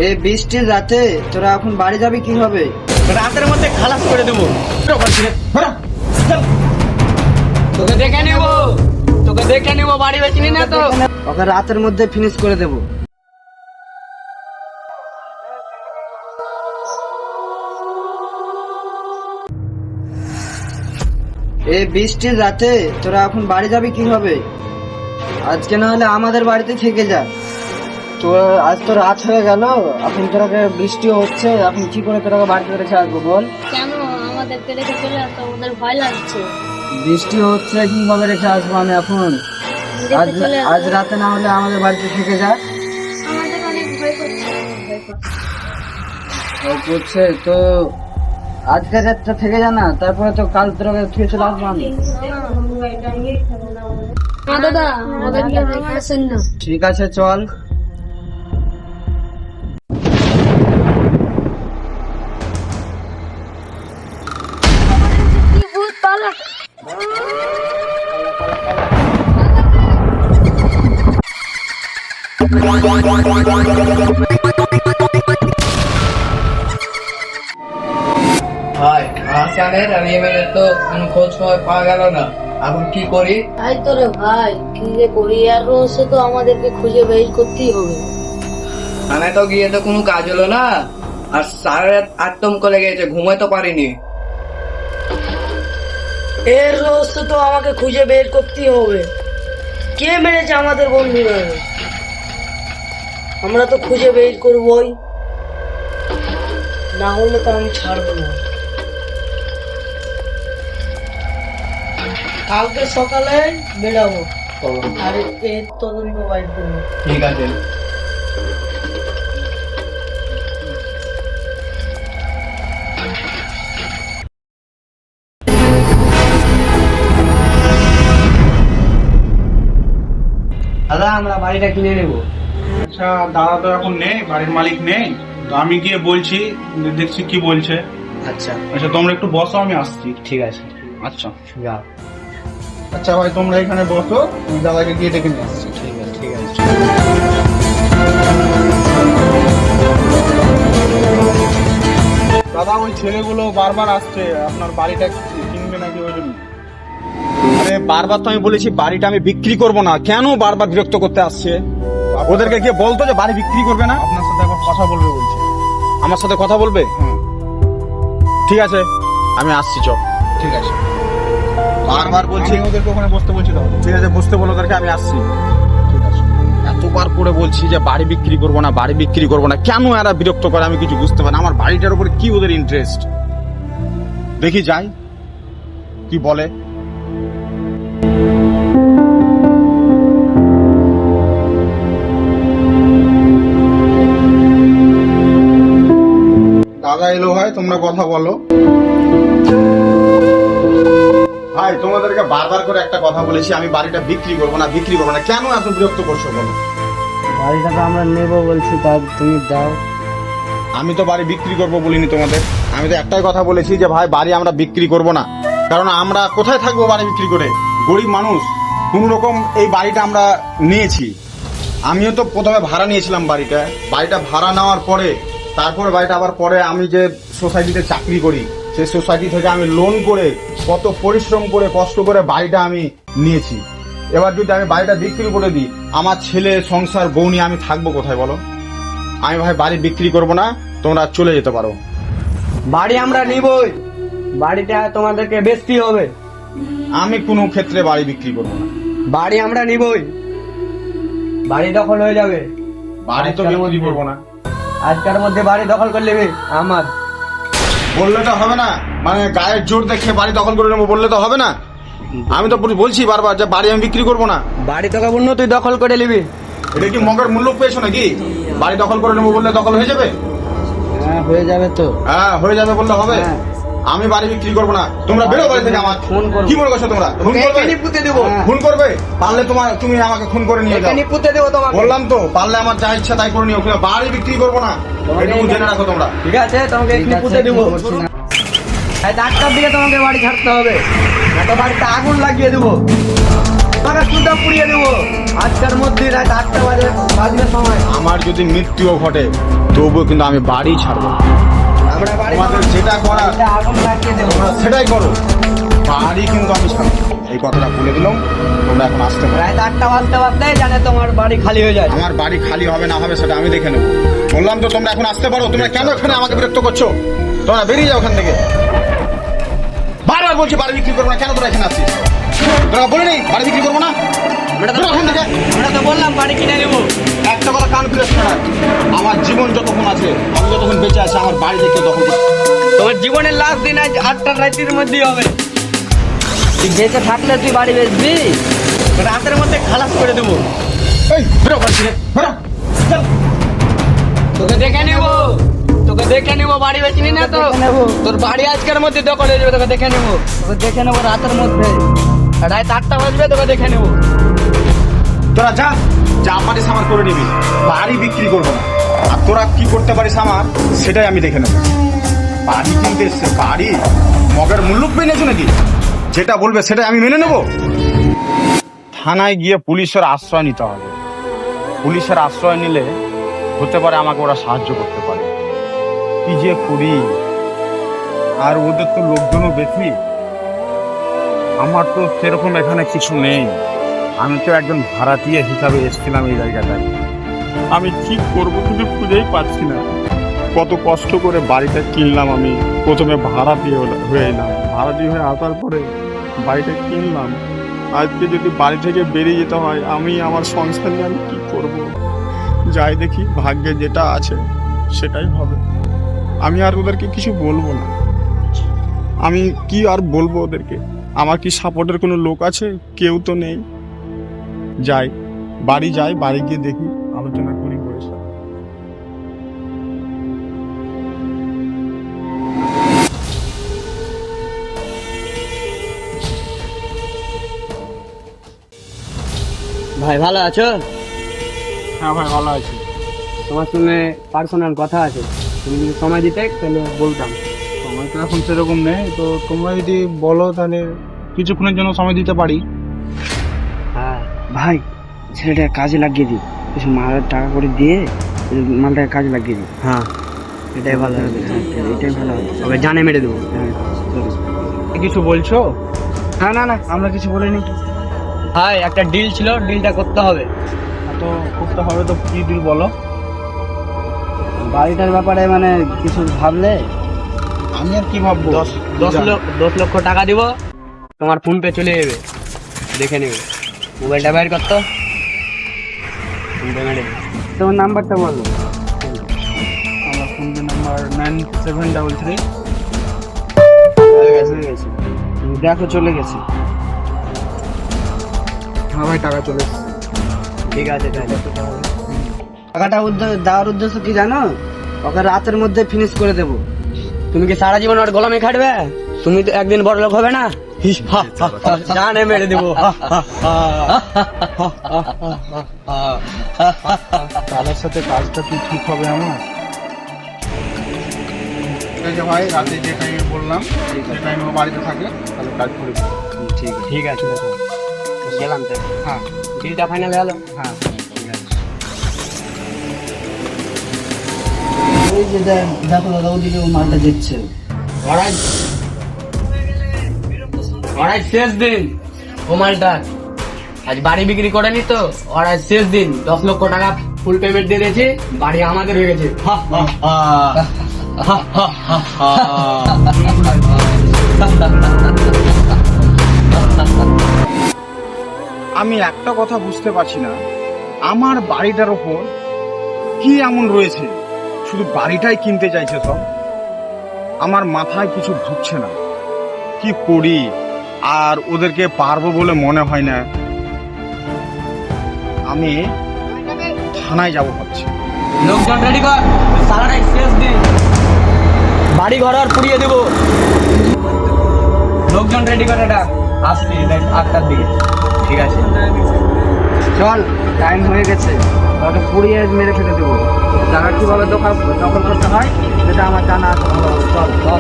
এই বৃষ্টির রাতে তোরা এখন বাড়ি যাবি কিভাবে? রাতের মধ্যে খালাস করে দেবো। তোকে দেখে নেবো বাড়ি বেচিনি না তো। ওকে রাতের মধ্যে ফিনিশ করে দেবো। এই বৃষ্টির রাতে তোরা এখন বাড়ি যাবি কিভাবে? আজকে না হলে আমাদের বাড়িতে থেকে যা। তো আজ তো রাত হয়ে গেল, এখন তোরাকে বৃষ্টি হচ্ছে, এখন কি করে তোরাকে বাড়িতে রেখে আসবো বল? কেন আমাদেরকে রেখে চলে আসতো? ওদের ভয় লাগছে। বৃষ্টি হচ্ছে, কিভাবে রেখে আসবো আমি এখন? আজ চলে আসবো। আজ রাতে না হলে আমাদের বাড়িতে থেকে যা। আমাদের অনেক ভয় করছে। ভয় করছে তো আজকে রাতটা থেকে যা না, তারপরে তো কাল তোরাকে ফিরে চলে আসবো আমি। হ্যাঁ দাদা, আমাদেরকে রেখে আসেন না। ঠিক আছে চল। কি ভূত পালা। ভাই আসানের আর এমএলএ তো কোনো খোঁজ খবর পাওয়া গেল না, এখন কি করি? তাই তো রে ভাই, কি যে করি, আর রোজ তো আমাদেরকে খুঁজে বের করতেই হবে। থানায় তো গিয়ে তো কোনো কাজ হলো না, আর সারা রাত আতঙ্ক লেগে গেছে, ঘুমাতে পারিনি। এর রোজ তো আমাকে খুঁজে বের করতেই হবে। কে মেরেছে আমাদের বন্ধুরা? আমরা তো খুঁজে বের করবই, না হলে তো আমি ছাড়বো না। কালকে সকালে বেরাবো আর এর তদন্ত বাইর করবো। ঠিক আছে। দাদা আমরা বাড়িটা কিনে নেবো। আচ্ছা দাদা তো এখন নেই, বাড়ির মালিক নেই, তো আমি গিয়ে বলছি, দেখছি কি বলছে। আচ্ছা আচ্ছা তোমরা একটু বসো, আমি আসছি। ঠিক আছে। আচ্ছা যা। আচ্ছা ভাই তোমরা এখানে বসো, আমি দাদাকে গিয়ে ডেকে নিয়ে আসছি। ঠিক আছে ঠিক আছে। দাদা ওই ছেলেগুলো বারবার আসছে, আপনার বাড়িটা কিনবে নাকি ওই জন্য। আরে বারবার তো আমি বলেছি বাড়িটা আমি বিক্রি করব না, কেন বারবার বিরক্ত করতে আসছে? ওদেরকে গিয়ে বলতো যে বাড়ি বিক্রি করবে না। আপনার সাথে একবার কথা বলবে বলছে। আমার সাথে কথা বলবে? হুম। ঠিক আছে আমি আসছি, চ। ঠিক আছে, বারবার বলছি আমি ওদেরকে ওখানে বসতে বলছি দাদা। ঠিক আছে, বুঝতে বলো ওদেরকে, আমি আসছি। ঠিক আছে। এতবার করে বলছি যে বাড়ি বিক্রি করবো না, বাড়ি বিক্রি করবো না, কেন এরা বিরক্ত করে আমি কিছু বুঝতে পারি না। আমার বাড়িটার উপরে কি ওদের ইন্টারেস্ট, দেখি যাই কি বলে। দাদা এলো ভাই, তোমরা কথা বলো। ভাই তোমাদেরকে বারবার করে একটা কথা বলেছি, আমি বাড়িটা বিক্রি করবো না, বিক্রি করবো না, কেন এত বিরক্ত করছো বলো? বাড়িটা তো আমরা নেবো বলছি, তা তুমি দাও। আমি তো বাড়ি বিক্রি করবো বলিনি তোমাদের, আমি তো একটাই কথা বলেছি যে ভাই বাড়ি আমরা বিক্রি করব না, কারণ আমরা কোথায় থাকবো বাড়ি বিক্রি করে? গরিব মানুষ, কোন রকম এই বাড়িটা আমরা নিয়েছি। আমিও তো প্রথমে ভাড়া নিয়েছিলাম বাড়িটা ভাড়া নেওয়ার পরে তারপরে বাড়িটা আবার পরে আমি যে সোসাইটিতে চাকরি করি, সেই সোসাইটি থেকে আমি লোন করে কত পরিশ্রম করে কষ্ট করে বাড়িটা আমি নিয়েছি। এবার যদি আমি বাড়িটা বিক্রি করে দিই, আমার ছেলে সংসার বউ নিয়ে আমি থাকবো কোথায় বলো? আমি ভাই বাড়ি বিক্রি করব না, তোমরা চলে যেতে পারো। বাড়ি আমরা নিবই, বাড়িটা তোমাদেরকে বেচতেই হবে। আমি কোনো ক্ষেত্রে বাড়ি বিক্রি করব না। বাড়ি আমরা নিবই, বাড়ি দখল হয়ে যাবে। বাড়ি তো বিক্রি করব না। আজকের মধ্যে বাড়ি দখল করে নেবে আমার। বললে তো হবে না, মানে গায়ের জোর দেখে বাড়ি দখল করে নেবো বললে তো হবে না। আমি তো বলছি বারবার যে বাড়ি আমি বিক্রি করব না। বাড়ি তোকে বললো তুই দখল করে নিবি। এটা কি মগের মূল্য পেয়েছো নাকি? বাড়ি দখল করে নেবো বললে দখল হয়ে যাবে? হ্যাঁ হয়ে যাবে তো। হ্যাঁ হয়ে যাবে বললে হবে? হ্যাঁ। আমি বাড়ি বিক্রি করবো না, তোমরা বেরো বাড়ি থেকে। আমার ফোন করবো। কি মনে করছো তোমরা? খুন করবে? এখানে পুঁতে দেবো। খুন করবে? পারলে তুমি আমাকে খুন করে নিয়ে যাও। এখানে পুঁতে দেবো তোমাকে। বললাম তো, পারলে আমার যা ইচ্ছা তাই করে নিও, কিন্তু বাড়ি বিক্রি করবো না, এটুকু জেনে রাখো তোমরা। ঠিক আছে, তোমাকে ঠিক এখানে আছে, পুঁতে দেবো। করছি না। এই 4টার দিকে তোমাকে বাড়ি ছাড়তে হবে, না তো বাড়িতে আগুন লাগিয়ে দেবো। তোমাকে সুদ্ধা পুড়িয়ে দেবো আজকের মধ্যে রাত 8টা বাজবে সময়। আমার যদি মৃত্যুও ঘটে তবুও কিন্তু আমি বাড়ি ছাড়বো না। আমরা বাড়ি তোমাদের যেটা করার আগুন লাগিয়ে দেবো। তোমরা সেটাই করো, বাড়ি কিন্তু আমি ছাড়বো না। এই কথাটা বলে দিলাম, তোমরা এখন আসতে পারো। রাত 8টা বাজতে জানে তোমার বাড়ি খালি হয়ে যায়। আমার বাড়ি খালি হবে না হবে সেটা আমি দেখে নেবো। বললাম তো তোমরা এখন আসতে পারো। তোমরা কেন এখানে আমাকে বিরক্ত করছো? তোমরা বেরিয়ে যাও ওখান থেকে। বারবার বলছি বাড়ি বিক্রি করবো না, কেন তোরা এখানে আসছিস? তোরা বলে নেই বাড়ি বিক্রি করবো না? বেরো ওখান থেকে। আমরা তো বললাম বাড়ি কিনে নেবো। একটা কথা কান খুলে শোনা, আমার জীবন যতক্ষণ আছে, আমি যতক্ষণ বেঁচে আছি, আমার বাড়ি দেখে দখল করতে। তোমার জীবনের লাস্ট দিন আজ 8টার রাতের মধ্যেই হবে। তুই বেঁচে থাকলে তুই বাড়ি বেচবি, রাতের মধ্যে খালাস করে দেবো। এই বেরো বাড়ি থেকে, বেরো। চল। তোকে দেখে নেবো বাড়ি বেচিনি না তো তোর বাড়ি আজকের মধ্যে দখল হয়ে যাবে। তোকে দেখে নেবো রাতের মধ্যে রাত 8টা বাজবে, তোকে দেখে নেবো। তোরা যা যা পারিস আমার করে নিবি, বাড়ি বিক্রি করবো না। আর তোরা কি করতে পারিস আমার সেটাই আমি দেখে নেবো। বাড়ি কিনতে এসছে, বাড়ি মগের মুল্লুক পেয়েছো নাকি? যেটা বলবে সেটাই আমি মেনে নেবো। থানায় গিয়ে পুলিশের আশ্রয় নিতে হবে। পুলিশের আশ্রয় নিলে হতে পারে আমাকে ওরা সাহায্য করতে পারে। কি যে করি, আর ওদের তো লোকজনও বেশি, আমার তো সেরকম এখানে কিছু নেই। আমি তো একজন ভাড়াটিয়া হিসাবে এসেছিলাম এই জায়গাটায়। আমি কি করবো কিছু খুঁজেই পাচ্ছি না। কত কষ্ট করে বাড়িটা কিনলাম, আমি প্রথমে ভাড়াটিয়া হয়ে এলাম, ভাড়াটিয়া হয়ে আসার পরে বাড়িটা কিনলাম। আজকে যদি বাড়ি থেকে বেরিয়ে যেতে হয়, আমি আমার সংসার নিয়ে আমি কি করবো? যাই দেখি, ভাগ্যে যেটা আছে সেটাই হবে। আমি আর ওদেরকে কিছু বলবো না। আমি কি আর বলবো ওদেরকে? আমার কি সাপোর্টের কোনো লোক আছে? কেউ তো নেই। যাই বাড়ি গিয়ে দেখি, আলোচনা করি বসে। ভাই ভালো আছো? হ্যাঁ ভাই ভালো আছি। তোমার সঙ্গে পার্সোনাল কথা আছে, তুমি যদি সময় দিতে তাহলে বলতাম। সময় তো এখন সেরকম নেই, তো তোমরা যদি বলো তাহলে কিছুক্ষণের জন্য সময় দিতে পারি। হ্যাঁ ভাই, ছেলেটা কাজে লাগিয়ে দিই, কিছু মালের টাকা করে দিয়ে মালটাকে কাজে লাগিয়ে দিই। হ্যাঁ এটাই ভালো হবে। এটাই ভালো হবে, তবে জানে মেরে দেবো। হ্যাঁ কিছু বলছো? না না না, আমরা কিছু বলিনি ভাই। একটা ডিল ছিল, ডিলটা করতে হবে। তো করতে হবে, তো কি ডিল বলো? বাড়িটার ব্যাপারে মানে কিছু ভাবলে। আমি আর কি ভাববো? 10 লক্ষ টাকা দিব, তোমার ফোন পে চলে যাবে, দেখে নেবে। মোবাইলটা বাইর করতো, ফোন পে মেরে দেবে। তোমার নাম্বারটা বলো। আমার ফোন নাম্বার 9733। দেখো চলে গেছে। হ্যাঁ ভাই, টাকা চলে এসেছে। ঠিক আছে, টাকাটা দেওয়ার উদ্দেশ্য কি জানো? ওকে রাতের মধ্যে ফিনিশ করে দেবো। তুমি কি সারা জীবন ওর গোলামি খাটবে? তুমি তো একদিন বড় লোক হবে না? জানে মেরে দেবো। তাদের সাথে কাজটা কি ঠিক হবে আমার? ঠিক আছে ভাই, রাতে যে টাইমে বললাম সেই টাইমে বাড়িতে থাকে, তাহলে কাজ করে দেবো। ঠিক আছে, গেলাম তো। হ্যাঁ ডিলটা ফাইনাল হলো। হ্যাঁ। ওই যে দেখো দাদা, ওদিকে ও মালটা দিচ্ছে। ওরাই শেষ দিন ও মালটা আজ বাড়ি বিক্রি করেনি তো, ওরাই শেষ দিন 10 লক্ষ টাকা ফুল পেমেন্ট দিয়ে দিয়েছে, বাড়ি আমাদের হয়ে গেছে। আমি একটা কথা বুঝতে পারছি না, আমার বাড়িটার ওপর কি এমন রয়েছে, শুধু বাড়িটাই কিনতে চাইছে সব। আমার মাথায় কিছু ঢুকছে না, কি করি? আর ওদেরকে পারবো বলে মনে হয় না। আমি থানায় যাবো ভাবছি। লোকজন রেডি কর, সারাটাই শেষ দিন, বাড়ি ঘর আর পুড়িয়ে দেবো। লোকজন রেডি করে, এটা আসছি 8টার দিকে। ঠিক আছে চল, টাইম হয়ে গেছে, ওকে পুড়িয়ে মেরে ফেলে দেবো। জায়গা কিভাবে দখল করতে হয় সেটা আমার জানা আছে ভালোভাবে। চল চল।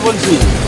বলছি